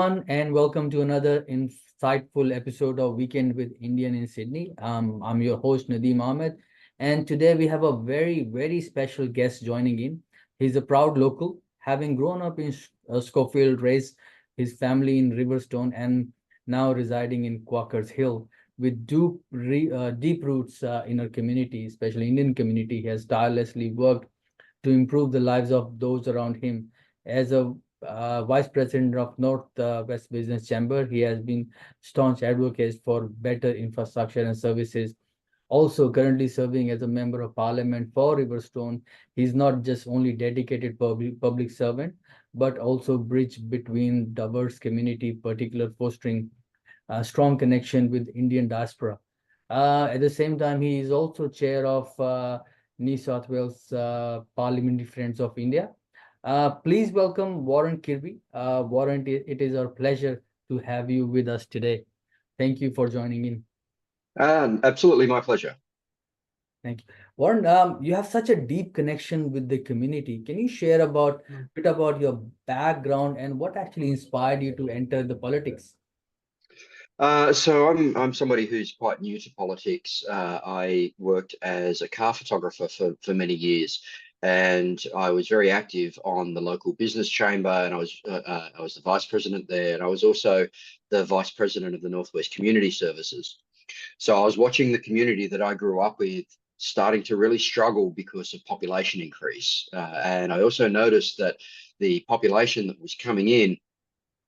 everyone, and welcome to another insightful episode of Weekend with Indian in Sydney. I'm your host, Nadeem Ahmed, and today we have a very special guest joining in. He's a proud local, having grown up in Schofield, raised his family in Riverstone, and now residing in Quakers Hill. With deep roots in our community, especially Indian community, he has tirelessly worked to improve the lives of those around him. As a vice president of North West Business Chamber, he has been staunch advocate for better infrastructure and services. Also, currently serving as a member of parliament for Riverstone, he's not just only dedicated public servant, but also bridge between diverse community, particular fostering a strong connection with Indian diaspora. At the same time, he is also chair of New South Wales Parliamentary Friends of India. Please welcome Warren Kirby. Warren, it is our pleasure to have you with us today. Thank you for joining in. Absolutely, my pleasure. Thank you. Warren, you have such a deep connection with the community. Can you share a bit about your background and what actually inspired you to enter the politics? So I'm somebody who's quite new to politics. I worked as a car photographer for many years, and I was very active on the local business chamber, and I was the vice president there, and I was also the vice president of the Northwest Community Services. So I was watching the community that I grew up with starting to really struggle because of population increase, and I also noticed that the population that was coming in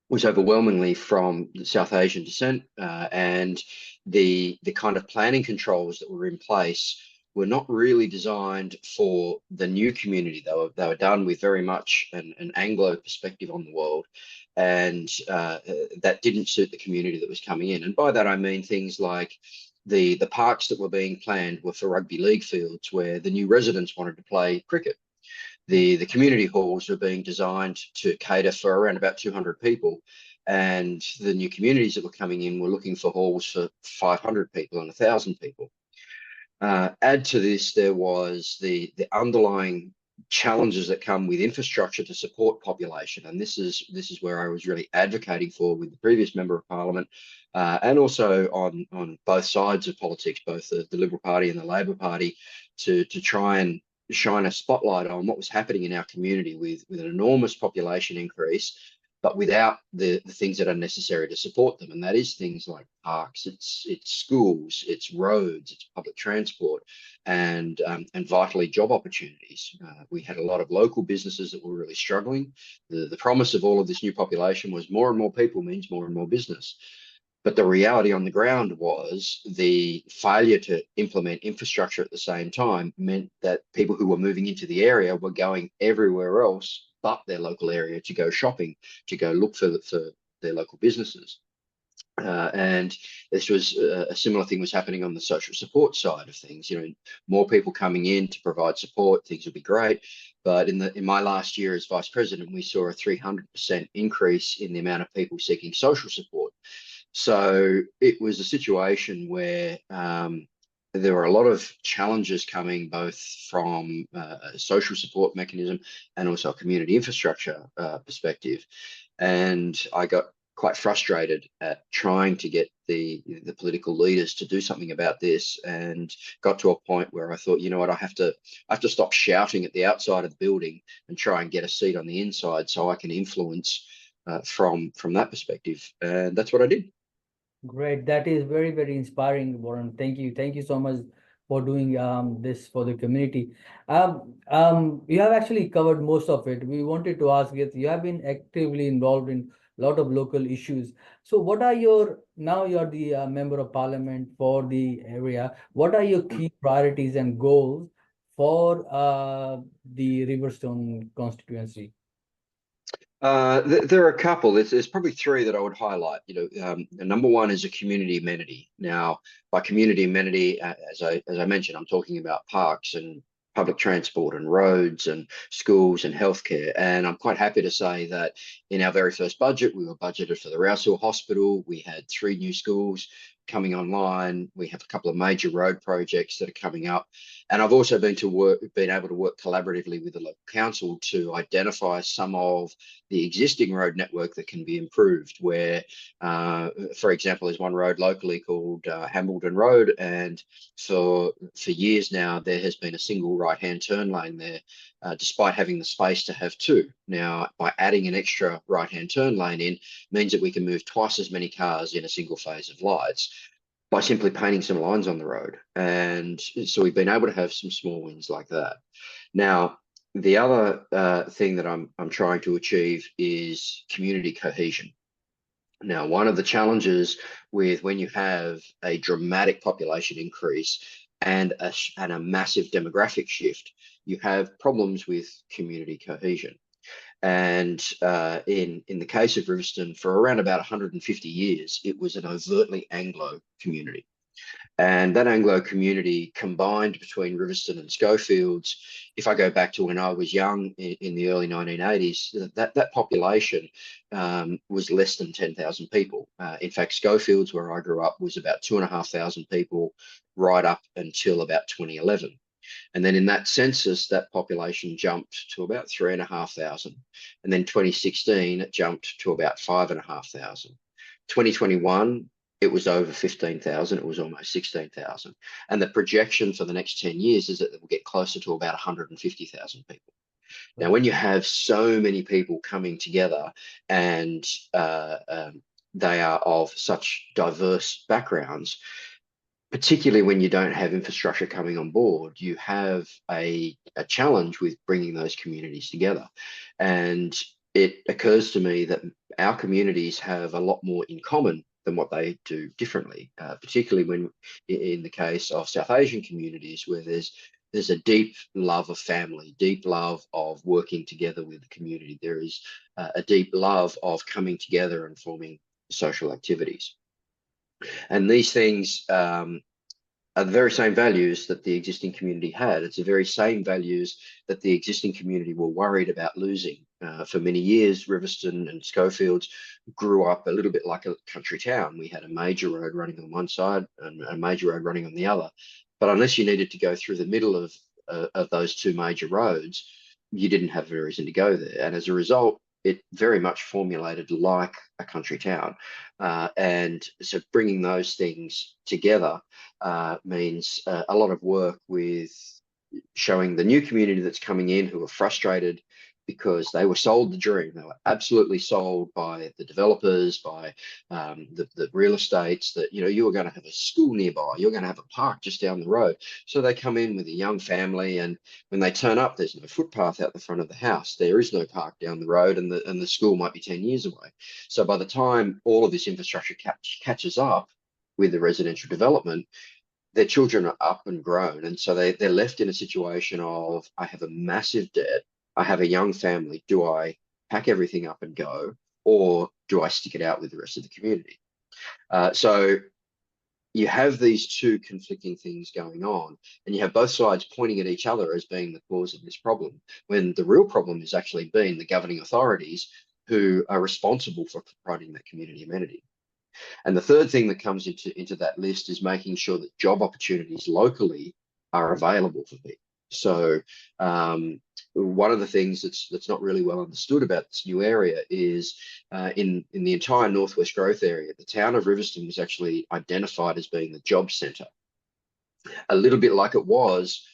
was overwhelmingly from South Asian descent, and the kind of planning controls that were in place were not really designed for the new community. They were done with very much an Anglo perspective on the world, and that didn't suit the community that was coming in. And by that I mean things like the parks that were being planned were for rugby league fields where the new residents wanted to play cricket. The community halls were being designed to cater for around about 200 people, and the new communities that were coming in were looking for halls for 500 people and 1,000 people. Add to this, there was the underlying challenges that come with infrastructure to support population, and this is where I was really advocating for with the previous member of parliament, and also on both sides of politics, both the Liberal Party and the Labor Party, to try and shine a spotlight on what was happening in our community with an enormous population increase, but without the things that are necessary to support them. And that is things like parks, it's schools, it's roads, it's public transport, and vitally job opportunities. We had a lot of local businesses that were really struggling. The promise of all of this new population was more and more people means more and more business. But the reality on the ground was the failure to implement infrastructure at the same time meant that people who were moving into the area were going everywhere else but their local area to go shopping, to go look for their local businesses. And this was a similar thing was happening on the social support side of things. You know, more people coming in to provide support, things would be great. But in my last year as vice president, we saw a 300% increase in the amount of people seeking social support. So it was a situation where there were a lot of challenges coming both from a social support mechanism and also a community infrastructure perspective. And I got quite frustrated at trying to get the political leaders to do something about this, and got to a point where I thought, you know what, I have to stop shouting at the outside of the building and try and get a seat on the inside so I can influence from that perspective. And that's what I did. Great. That is very inspiring, Warren. Thank you. Thank you so much for doing this for the community. You have actually covered most of it. We wanted to ask you have been actively involved in a lot of local issues. So what are now you're the member of parliament for the area. What are your key priorities and goals for the Riverstone constituency? There are a couple. There's probably three that I would highlight. You know, number one is a community amenity. Now, by community amenity, as I mentioned, I'm talking about parks and public transport and roads and schools and healthcare. And I'm quite happy to say that in our very first budget, we were budgeted for the Rouse Hill Hospital. We had 3 new schools, coming online. We have a couple of major road projects that are coming up. And I've also been able to work collaboratively with the local council to identify some of the existing road network that can be improved, where, for example, there's one road locally called Hambledon Road, and for years now, there has been a single right-hand turn lane there, despite having the space to have two. Now, by adding an extra right-hand turn lane in, means that we can move twice as many cars in a single phase of lights by simply painting some lines on the road. And so we've been able to have some small wins like that. Now, the other thing that I'm trying to achieve is community cohesion. Now, one of the challenges with when you have a dramatic population increase and a massive demographic shift, you have problems with community cohesion. And in the case of Riverstone, for around about 150 years, it was an overtly Anglo community. And that Anglo community combined between Riverstone and Schofields, if I go back to when I was young in the early 1980s, that population was less than 10,000 people. In fact, Schofields, where I grew up, was about 2,500 people right up until about 2011. And then in that census, that population jumped to about 3,500. And then 2016, it jumped to about 5,500. 2021, it was over 15,000. It was almost 16,000. And the projection for the next 10 years is that it will get closer to about 150,000 people. Now, when you have so many people coming together and they are of such diverse backgrounds, particularly when you don't have infrastructure coming on board, you have a challenge with bringing those communities together. And it occurs to me that our communities have a lot more in common than what they do differently, particularly when in the case of South Asian communities, where there's a deep love of family, deep love of working together with the community. There is a deep love of coming together and forming social activities. And these things are the very same values that the existing community had. It's the very same values that the existing community were worried about losing. For many years, Riverstone and Schofields grew up a little bit like a country town. We had a major road running on one side and a major road running on the other. But unless you needed to go through the middle of those two major roads, you didn't have a reason to go there. And as a result, it very much formulated like a country town. And so bringing those things together means a lot of work with showing the new community that's coming in who are frustrated because they were sold the dream. They were absolutely sold by the developers, by the real estates, that, you know, you were going to have a school nearby, you're going to have a park just down the road. So they come in with a young family, and when they turn up, there's no footpath out the front of the house. There is no park down the road, and the school might be 10 years away. So by the time all of this infrastructure catches up with the residential development, their children are up and grown. And so they're left in a situation of, I have a massive debt, I have a young family. Do I pack everything up and go, or do I stick it out with the rest of the community? So you have these two conflicting things going on, and you have both sides pointing at each other as being the cause of this problem, when the real problem has actually been the governing authorities who are responsible for providing that community amenity. And the third thing that comes into that list is making sure that job opportunities locally are available for people. So one of the things that's not really well understood about this new area is in the entire Northwest Growth area, the town of Riverstone was actually identified as being the job centre, a little bit like it was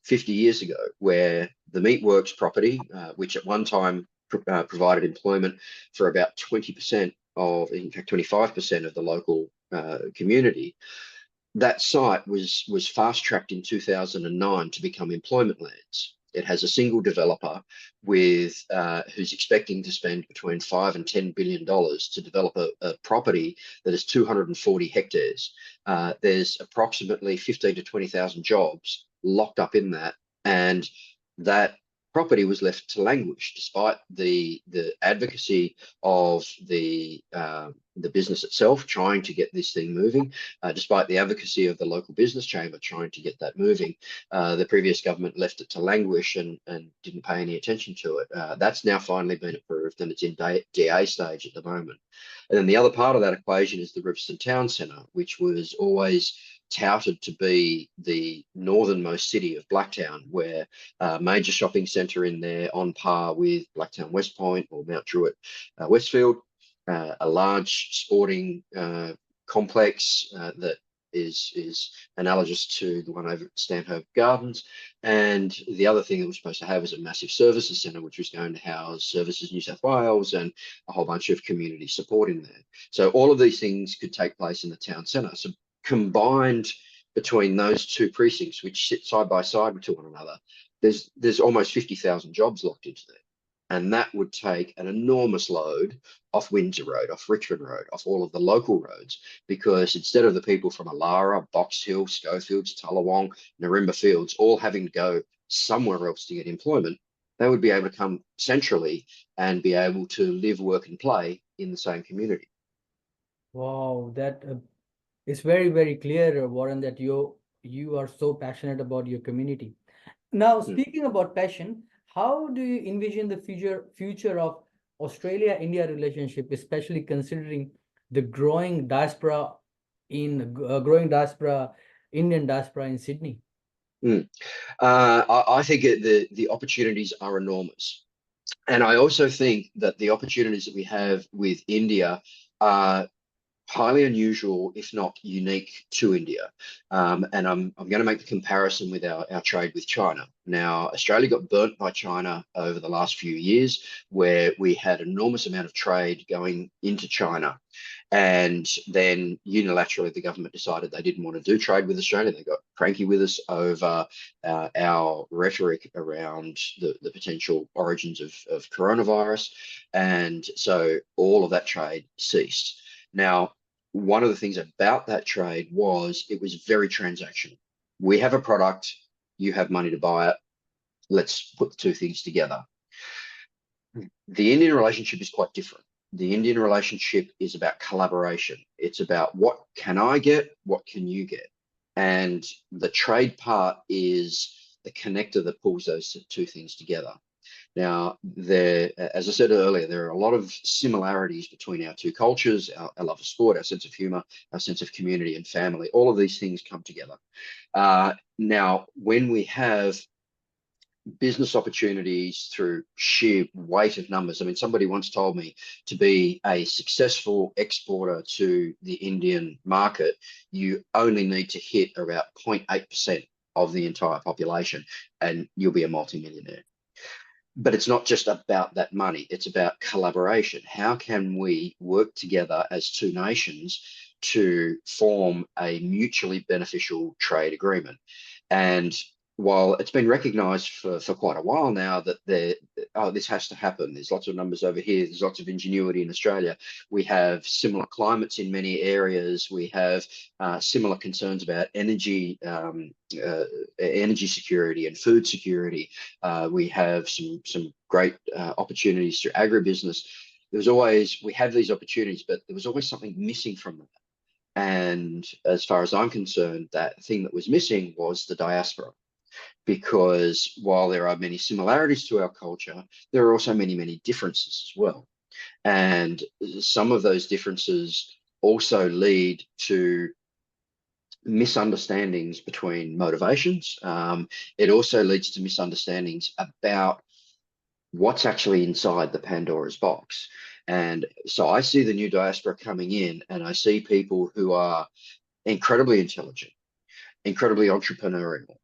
50 years ago, where the Meatworks property, which at one time provided employment for about 20% of, in fact, 25% of the local community, that site was fast-tracked in 2009 to become employment lands. It has a single developer with who's expecting to spend between $5 and $10 billion to develop a property that is 240 hectares. There's approximately 15 to 20,000 jobs locked up in that, and that property was left to languish, despite the advocacy of the business itself trying to get this thing moving, despite the advocacy of the local business chamber trying to get that moving. The previous government left it to languish and didn't pay any attention to it. That's now finally been approved, and it's in DA stage at the moment. And then the other part of that equation is the Riverstone Town Centre, which was always touted to be the northernmost city of Blacktown, where a major shopping centre in there on par with Blacktown West Point or Mount Druitt Westfield, a large sporting complex that is analogous to the one over at Stanhope Gardens. And the other thing it was supposed to have is a massive services centre, which was going to house Services New South Wales and a whole bunch of community support in there. So all of these things could take place in the town centre. So combined between those two precincts, which sit side by side to one another, there's almost 50,000 jobs locked into there. And that would take an enormous load off Windsor Road, off Richmond Road, off all of the local roads, because instead of the people from Alara, Box Hill, Schofields, Tullawong, Narimba Fields all having to go somewhere else to get employment, they would be able to come centrally and be able to live, work, and play in the same community. Wow, that it's very, very clear, Warren, that you are so passionate about your community. Now, speaking about passion, how do you envision the future of Australia-India relationship, especially considering the growing diaspora Indian diaspora in Sydney? I think the opportunities are enormous. And I also think that the opportunities that we have with India are highly unusual, if not unique to India. And I'm going to make the comparison with our trade with China. Now, Australia got burnt by China over the last few years, where we had an enormous amount of trade going into China. And then unilaterally, the government decided they didn't want to do trade with Australia. They got cranky with us over our rhetoric around the potential origins of coronavirus. And so all of that trade ceased. Now, one of the things about that trade was it was very transactional. We have a product, you have money to buy it. Let's put the two things together. The Indian relationship is quite different. The Indian relationship is about collaboration. It's about what can I get, what can you get? And the trade part is the connector that pulls those two things together. Now, as I said earlier, there are a lot of similarities between our two cultures, our love of sport, our sense of humor, our sense of community and family. All of these things come together. Now, when we have business opportunities through sheer weight of numbers. I mean, somebody once told me to be a successful exporter to the Indian market, you only need to hit about 0.8% of the entire population and you'll be a multimillionaire. But it's not just about that money, it's about collaboration. How can we work together as two nations to form a mutually beneficial trade agreement? And while it's been recognized for quite a while now that this has to happen, there's lots of numbers over here, there's lots of ingenuity in Australia. We have similar climates in many areas. We have similar concerns about energy security and food security. We have some great opportunities through agribusiness. We have these opportunities, but there was always something missing from them. And as far as I'm concerned, that thing that was missing was the diaspora. Because while there are many similarities to our culture, there are also many, many differences as well. And some of those differences also lead to misunderstandings between motivations. It also leads to misunderstandings about what's actually inside the Pandora's box. And so I see the new diaspora coming in, and I see people who are incredibly intelligent, incredibly entrepreneurial,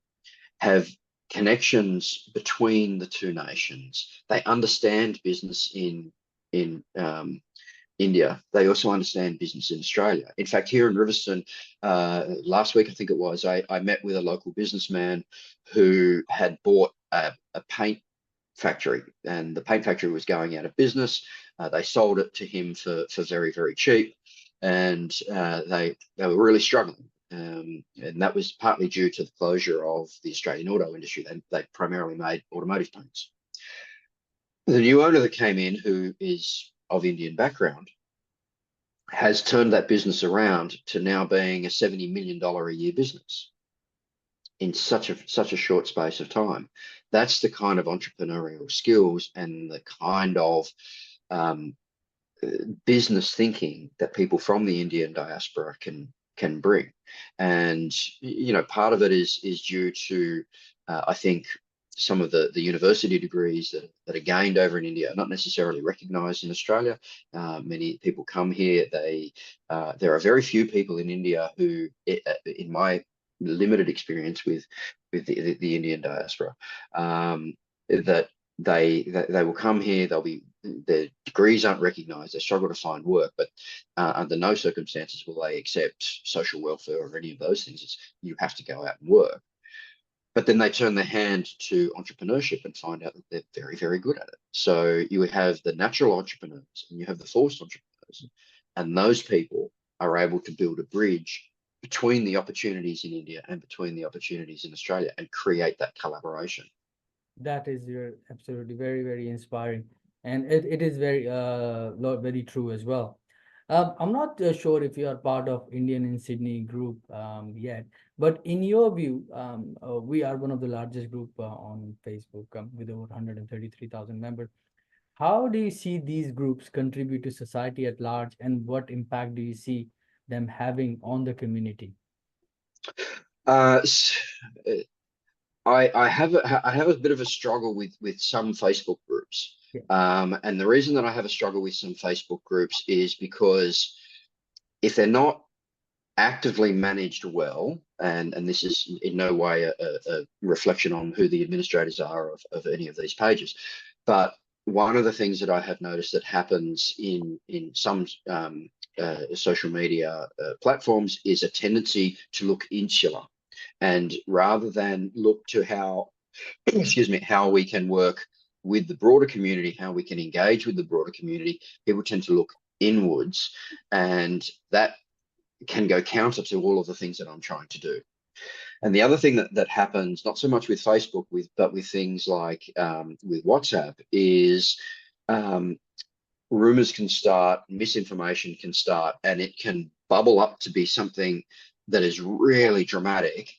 have connections between the two nations. They understand business in India. They also understand business in Australia. In fact, here in Riverstone, last week, I think it was, I met with a local businessman who had bought a paint factory, and the paint factory was going out of business. They sold it to him for very, very cheap, and they were really struggling. And that was partly due to the closure of the Australian auto industry. They primarily made automotive paints. The new owner that came in, who is of Indian background, has turned that business around to now being a $70 million a year business in such a short space of time. That's the kind of entrepreneurial skills and the kind of um, business thinking that people from the Indian diaspora can bring. And part of it is due to I think some of the university degrees that are gained over in India are not necessarily recognized in Australia. Many people come here. There are very few people in India who, in my limited experience with the Indian diaspora, that they will come here. Their degrees aren't recognised. They struggle to find work, but under no circumstances will they accept social welfare or any of those things. You have to go out and work. But then they turn their hand to entrepreneurship and find out that they're very, very good at it. So you have the natural entrepreneurs and you have the forced entrepreneurs, and those people are able to build a bridge between the opportunities in India and between the opportunities in Australia and create that collaboration. That is your absolutely very, very inspiring. And it is very true as well. I'm not sure if you are part of Indian in Sydney group yet, but in your view, we are one of the largest group on Facebook with over 133,000 members. How do you see these groups contribute to society at large, and what impact do you see them having on the community? Uh, I have a bit of a struggle with some Facebook groups. Yeah. And the reason that I have a struggle with some Facebook groups is because if they're not actively managed well, and this is in no way a reflection on who the administrators are of any of these pages, but one of the things that I have noticed that happens in some social media platforms is a tendency to look insular, and rather than look to how excuse me, how we can work with the broader community, how we can engage with the broader community, people tend to look inwards, and that can go counter to all of the things that I'm trying to do. And the other thing that happens, not so much with Facebook, but with things like with WhatsApp, is um, rumors can start, misinformation can start, and it can bubble up to be something that is really dramatic.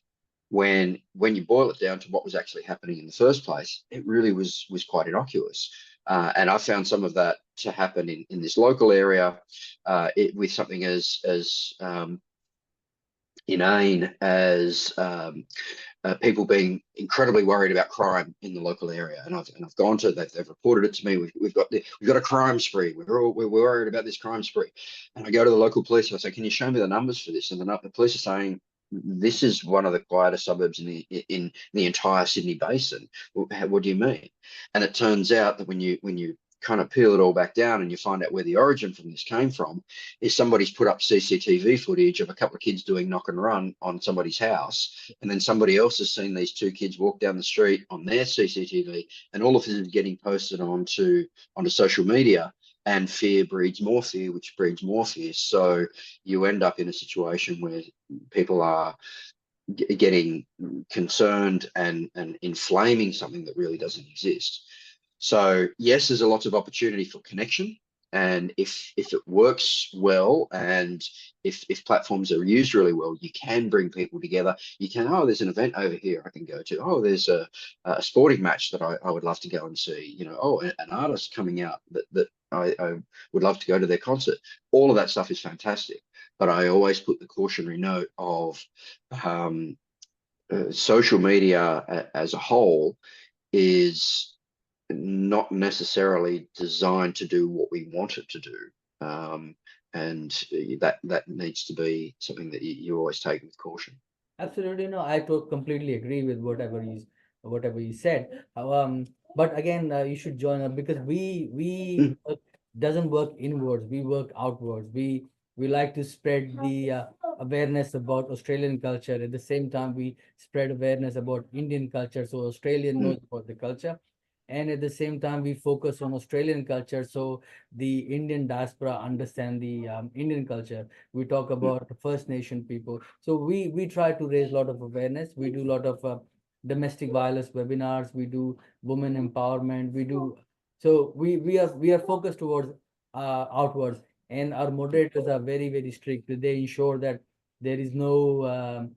When you boil it down to what was actually happening in the first place, it really was quite innocuous. And I found some of that to happen in this local area, with something as inane as people being incredibly worried about crime in the local area, and I've gone to they've reported it to me. We've got a crime spree. We're worried about this crime spree, and I go to the local police and I say, "Can you show me the numbers for this?" And the police are saying, "This is one of the quietest suburbs in the entire Sydney basin. What do you mean?" And it turns out that when you kind of peel it all back down and you find out where the origin from this came from, is somebody's put up CCTV footage of a couple of kids doing knock and run on somebody's house, and then somebody else has seen these two kids walk down the street on their CCTV, and all of this is getting posted onto social media, and fear breeds more fear, which breeds more fear. So you end up in a situation where people are getting concerned and inflaming something that really doesn't exist. So yes, there's a lot of opportunity for connection, and if it works well, and if platforms are used really well, you can bring people together. You can, oh, there's an event over here I can go to. Oh, there's a sporting match that I would love to go and see. Oh, an artist coming out that I would love to go to their concert. All of that stuff is fantastic, but I always put the cautionary note of social media as a whole is not necessarily designed to do what we want it to do. And that needs to be something that you always take with caution. Absolutely, no, I completely agree with whatever you said. But again, you should join us because we Mm, doesn't work inwards. We work outwards. We like to spread the awareness about Australian culture. At the same time, we spread awareness about Indian culture, so Australian knows mm, about the culture. And at the same time, we focus on Australian culture, so the Indian diaspora understand the Indian culture. We talk mm, about the First Nation people. So we try to raise a lot of awareness. We do a lot of domestic violence webinars. We do women empowerment. We do So we are focused towards outwards, and our moderators are very strict. They ensure that there is no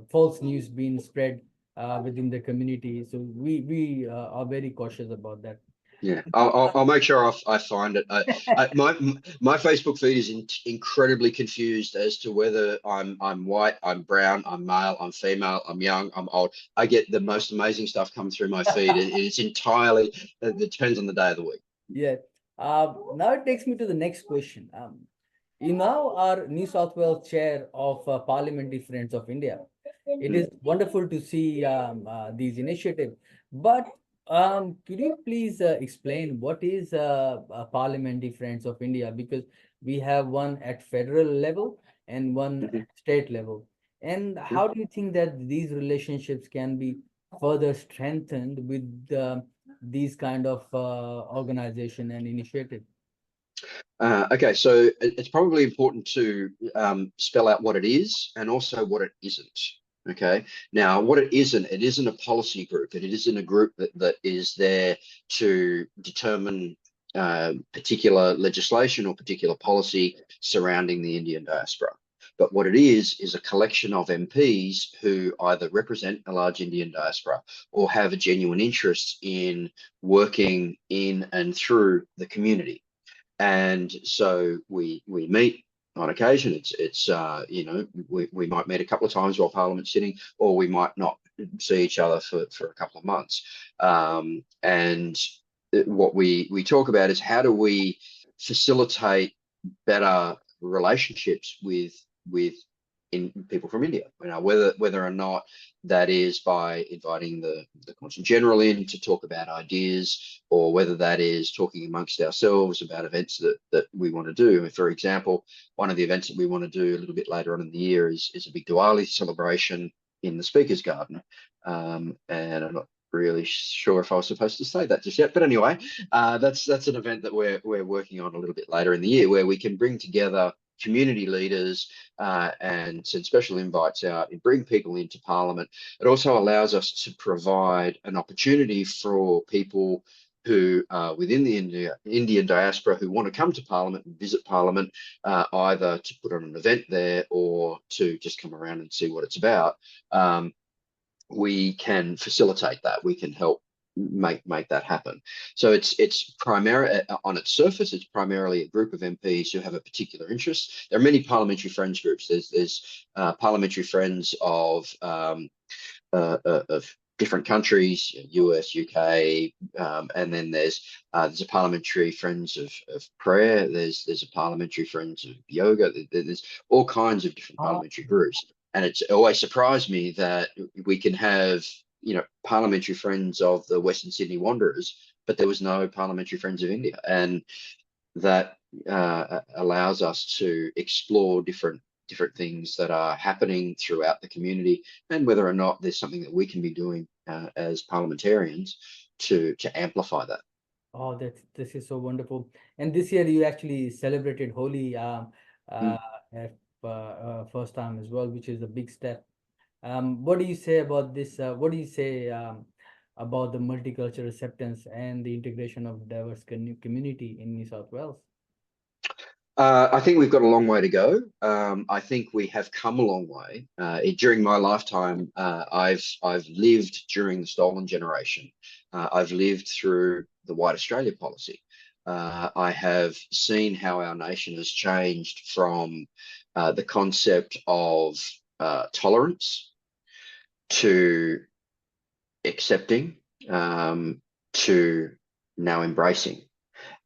false news being spread within the community. So we are very cautious about that. Yeah, I'll make sure I find it. My Facebook feed is incredibly confused as to whether I'm white, I'm brown, I'm male, I'm female, I'm young, I'm old. I get the most amazing stuff come through my feed. It's entirely, it depends on the day of the week. Yeah. Now it takes me to the next question. You now are New South Wales chair of Parliamentary Friends of India. It is wonderful to see these initiatives. But could you please explain what is Parliamentary Friends of India? Because we have one at federal level and one Mhm. at state level. And Mhm. how do you think that these relationships can be further strengthened with these kind of organization and initiative? Okay, so it's probably important to spell out what it is and also what it isn't. Okay, now what it isn't a policy group. It isn't a group that is there to determine particular legislation or particular policy surrounding the Indian diaspora. But what it is a collection of MPs who either represent a large Indian diaspora or have a genuine interest in working in and through the community. And so we meet on occasion. It's you know, we might meet a couple of times while Parliament's sitting, or we might not see each other for a couple of months. And what we talk about is how do we facilitate better relationships with in people from India. You know, whether or not that is by inviting the Consul General in to talk about ideas, or whether that is talking amongst ourselves about events that we want to do. For example, one of the events that we want to do a little bit later on in the year is a big Diwali celebration in the Speaker's Garden. And I'm not really sure if I was supposed to say that just yet, but anyway, that's an event that we're working on a little bit later in the year, where we can bring together community leaders and send special invites out and bring people into Parliament. It also allows us to provide an opportunity for people who are within the Indian diaspora who want to come to Parliament and visit Parliament, either to put on an event there or to just come around and see what it's about. We can facilitate that. We can help make that happen. So it's primarily on its surface, it's primarily a group of MPs who have a particular interest. There are many parliamentary friends groups. There's parliamentary friends of different countries, US, UK, and then there's a parliamentary friends of prayer. There's a parliamentary friends of yoga. There's all kinds of different Uh, parliamentary groups, and it's always surprised me that we can have, you know, parliamentary friends of the Western Sydney Wanderers, but there was no parliamentary friends of India, and that allows us to explore different things that are happening throughout the community, and whether or not there's something that we can be doing as parliamentarians to amplify that. Oh, this is so wonderful. And this year you actually celebrated Holi Mm. at first time as well, which is a big step. What do you say about this? What do you say about the multicultural acceptance and the integration of diverse community in New South Wales? I think we've got a long way to go. I think we have come a long way. During my lifetime, I've lived during the stolen generation. I've lived through the White Australia policy. I have seen how our nation has changed from the concept of tolerance to accepting, to now embracing.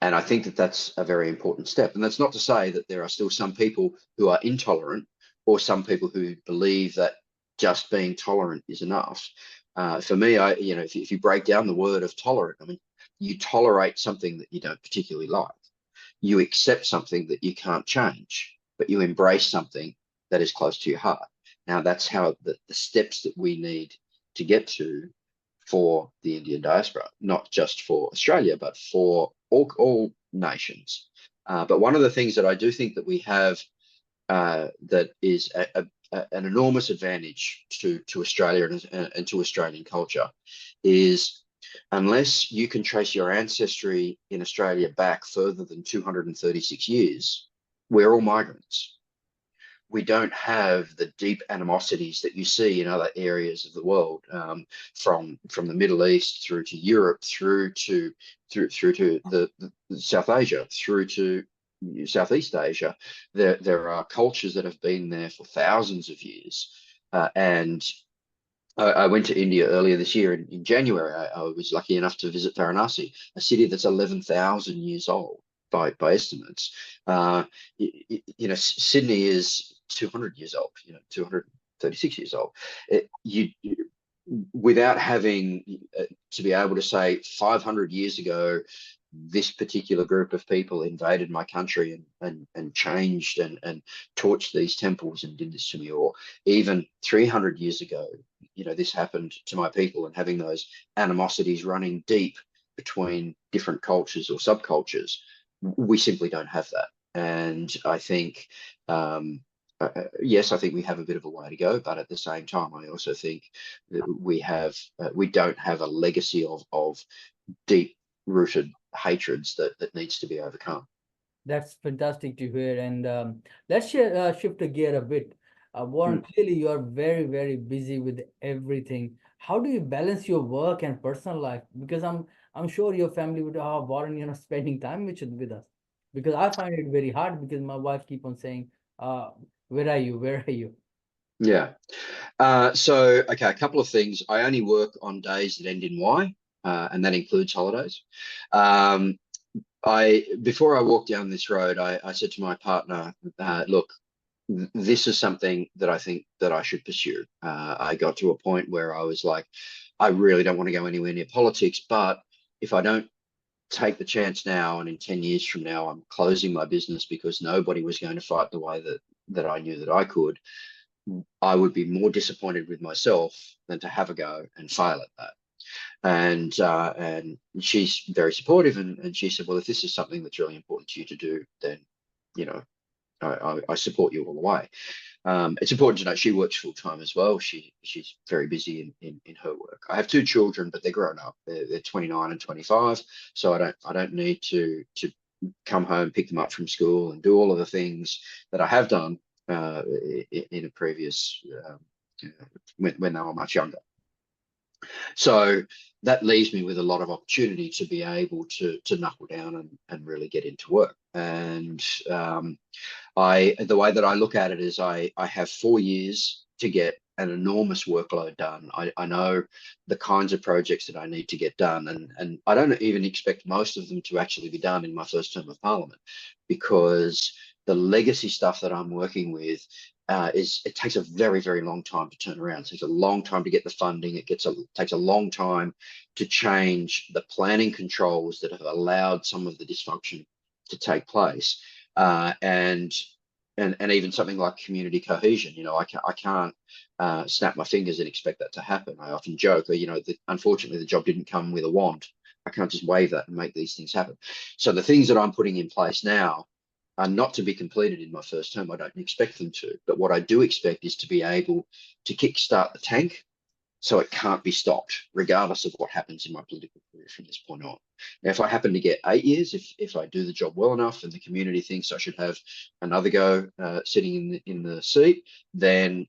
And I think that that's a very important step. And that's not to say that there are still some people who are intolerant, or some people who believe that just being tolerant is enough. For me, you know, if you break down the word of tolerant, I mean, you tolerate something that you don't particularly like. You accept something that you can't change, but you embrace something that is close to your heart. Now, that's how the steps that we need to get to for the Indian diaspora, not just for Australia, but for all nations. But one of the things that I do think that we have that is an enormous advantage to Australia and to Australian culture is unless you can trace your ancestry in Australia back further than 236 years, we're all migrants. We don't have the deep animosities that you see in other areas of the world, from the Middle East through to Europe, through to the South Asia, through to Southeast Asia. There are cultures that have been there for thousands of years, and I went to India earlier this year in January. I was lucky enough to visit Varanasi, a city that's 11,000 years old by estimates. Sydney is 200 years old, 236 years old. Without having to be able to say 500 years ago, this particular group of people invaded my country and changed and torched these temples and did this to me, or even 300 years ago, this happened to my people, and having those animosities running deep between different cultures or subcultures, we simply don't have that. And I think, yes, I think we have a bit of a way to go, but at the same time, I also think that we don't have a legacy of deep rooted hatreds that needs to be overcome. That's fantastic to hear. And let's shift the gear a bit. Warren, clearly you are very, very busy with everything. How do you balance your work and personal life? Because I'm sure your family would, oh, Warren, spending time with us. Because I find it very hard because my wife keep on saying, where are you? Where are you? Yeah. Okay, a couple of things. I only work on days that end in Y, and that includes holidays. Before I walked down this road, I said to my partner, look, this is something that I think that I should pursue. I got to a point where I was like, I really don't want to go anywhere near politics, but if I don't take the chance now, and in 10 years from now, I'm closing my business because nobody was going to fight the way that I knew that I could, I would be more disappointed with myself than to have a go and fail at that. And she's very supportive, and she said, well, if this is something that's really important to you to do, then I support you all the way. It's important to note she works full time as well. She's very busy in her work. I have two children, but they're grown up. They're 29 and 25, so I don't need to come home, pick them up from school, and do all of the things that I have done in a previous when they were much younger. So that leaves me with a lot of opportunity to be able to knuckle down and really get into work. And the way that I look at it is I have 4 years to get an enormous workload done. I know the kinds of projects that I need to get done, and I don't even expect most of them to actually be done in my first term of Parliament, because the legacy stuff that I'm working with it takes a very, very long time to turn around. It takes a long time to get the funding. It takes a long time to change the planning controls that have allowed some of the dysfunction to take place. And even something like community cohesion, I can't snap my fingers and expect that to happen. I often joke, unfortunately, the job didn't come with a wand. I can't just wave that and make these things happen. So the things that I'm putting in place now are not to be completed in my first term. I don't expect them to. But what I do expect is to be able to kickstart the tank so it can't be stopped, regardless of what happens in my political career from this point on. Now, if I happen to get 8 years, if I do the job well enough and the community thinks I should have another go sitting in the seat, then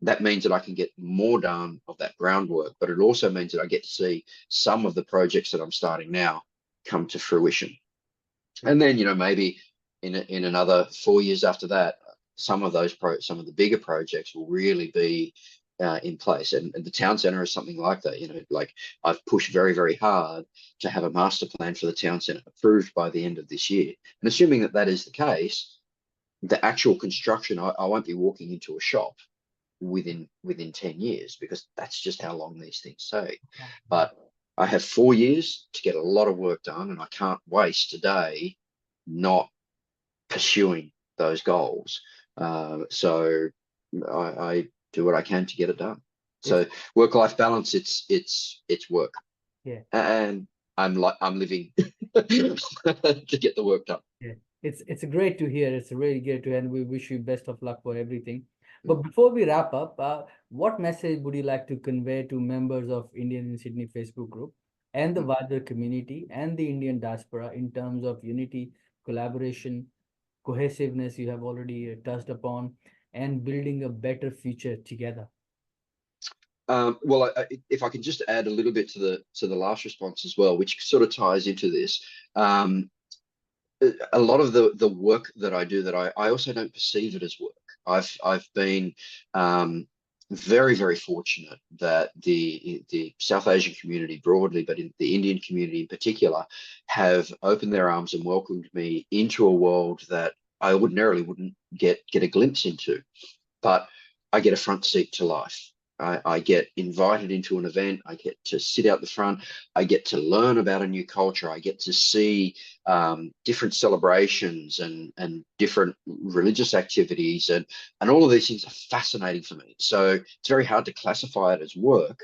that means that I can get more done of that groundwork. But it also means that I get to see some of the projects that I'm starting now come to fruition. And then, maybe in another 4 years after that, some of the bigger projects will really be in place. And the town centre is something like that. Like I've pushed very, very hard to have a master plan for the town centre approved by the end of this year. And assuming that that is the case, the actual construction, I won't be walking into a shop within 10 years, because that's just how long these things take. But I have 4 years to get a lot of work done, and I can't waste a day not pursuing those goals. So I do what I can to get it done. So work-life balance, it's work. Yeah. And I'm living to get the work done. Yeah. It's great to hear. It's really great to hear, and we wish you best of luck for everything. But before we wrap up, what message would you like to convey to members of Indian in Sydney Facebook group? and the Mm. wider community and the Indian diaspora in terms of unity, collaboration, cohesiveness you have already touched upon, and building a better future together. Well, if I can just add a little bit to the last response as well, which sort of ties into this. Um, a lot of the work that I do that I also don't perceive it as work. I've been um, very fortunate that the South Asian community broadly, but in the Indian community in particular, have opened their arms and welcomed me into a world that I ordinarily wouldn't get a glimpse into. But I get a front seat to life. I get invited into an event. I get to sit out the front. I get to learn about a new culture. I get to see different celebrations and different religious activities, and all of these things are fascinating for me. So it's very hard to classify it as work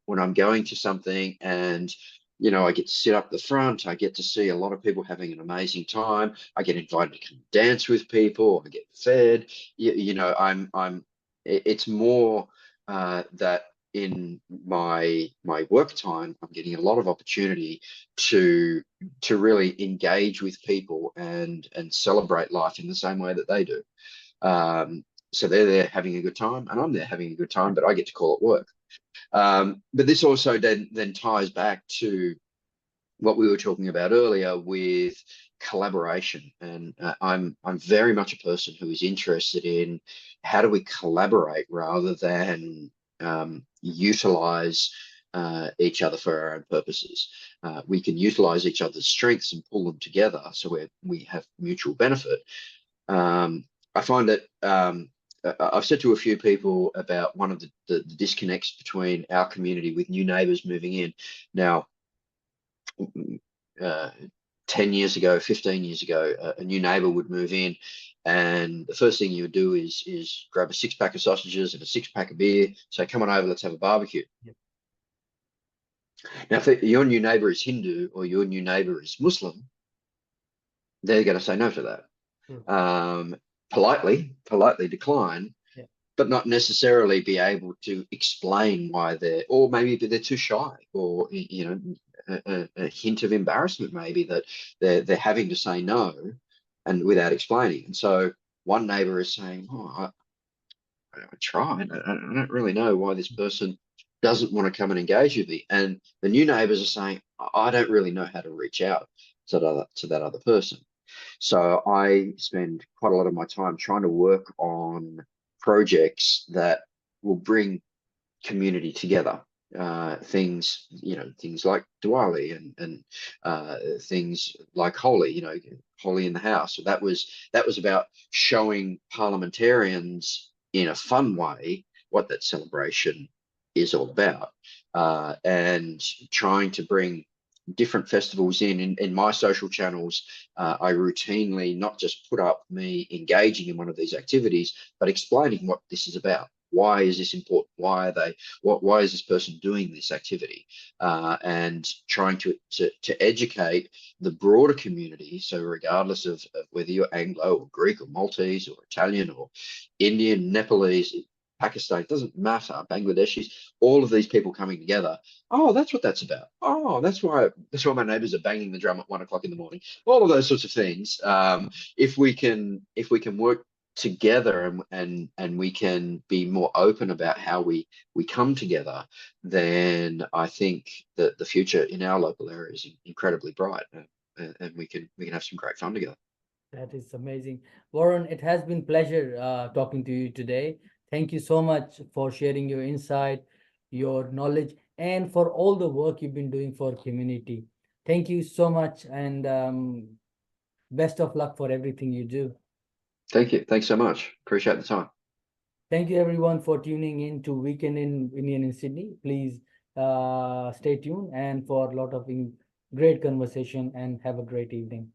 when I'm going to something and I get to sit up the front. I get to see a lot of people having an amazing time. I get invited to come dance with people. I get fed. It's more that in my work time, I'm getting a lot of opportunity to really engage with people and celebrate life in the same way that they do. So they're there having a good time, and I'm there having a good time, but I get to call it work. But this also then ties back to what we were talking about earlier with collaboration, and I'm very much a person who is interested in how do we collaborate rather than utilize each other for our own purposes. We can utilize each other's strengths and pull them together so we have mutual benefit. I find that I've said to a few people about one of the disconnects between our community with new neighbours moving in. Now, uh, 10 years ago, 15 years ago, a new neighbor would move in, and the first thing you would do is grab a 6-pack of sausages and a 6-pack of beer, say, come on over, let's have a barbecue. Yep. Now, if your new neighbor is Hindu or your new neighbor is Muslim, they're going to say no to that. True. Politely decline, Yeah. but not necessarily be able to explain why or maybe they're too shy, or a hint of embarrassment maybe that they're having to say no, and without explaining. And so one neighbor is saying, "Oh, I tried. I don't really know why this person doesn't want to come and engage with me." And the new neighbors are saying, "I don't really know how to reach out to that other person." So I spend quite a lot of my time trying to work on projects that will bring community together. Things like Diwali and things like Holi, Holi in the house. So that was about showing parliamentarians in a fun way what that celebration is all about, and trying to bring different festivals in my social channels. I routinely not just put up me engaging in one of these activities, but explaining what this is about. Why is this important? Why is this person doing this activity? And trying to educate the broader community. So regardless of whether you're Anglo or Greek or Maltese or Italian or Indian, Nepalese, Pakistan, it doesn't matter, Bangladeshis, all of these people coming together. Oh, that's what that's about. Oh, that's why my neighbors are banging the drum at 1 o'clock in the morning. All of those sorts of things. If we can work together, and we can be more open about how we come together, then I think that the future in our local area is incredibly bright, and we can have some great fun together. That is amazing. Warren, it has been pleasure talking to you today. Thank you so much for sharing your insight, your knowledge, and for all the work you've been doing for community. Thank you so much, and best of luck for everything you do. Thank you. Thanks so much. Appreciate the time. Thank you everyone for tuning in to Weekend in Indian in Sydney. Please stay tuned and for a lot of great conversation, and have a great evening.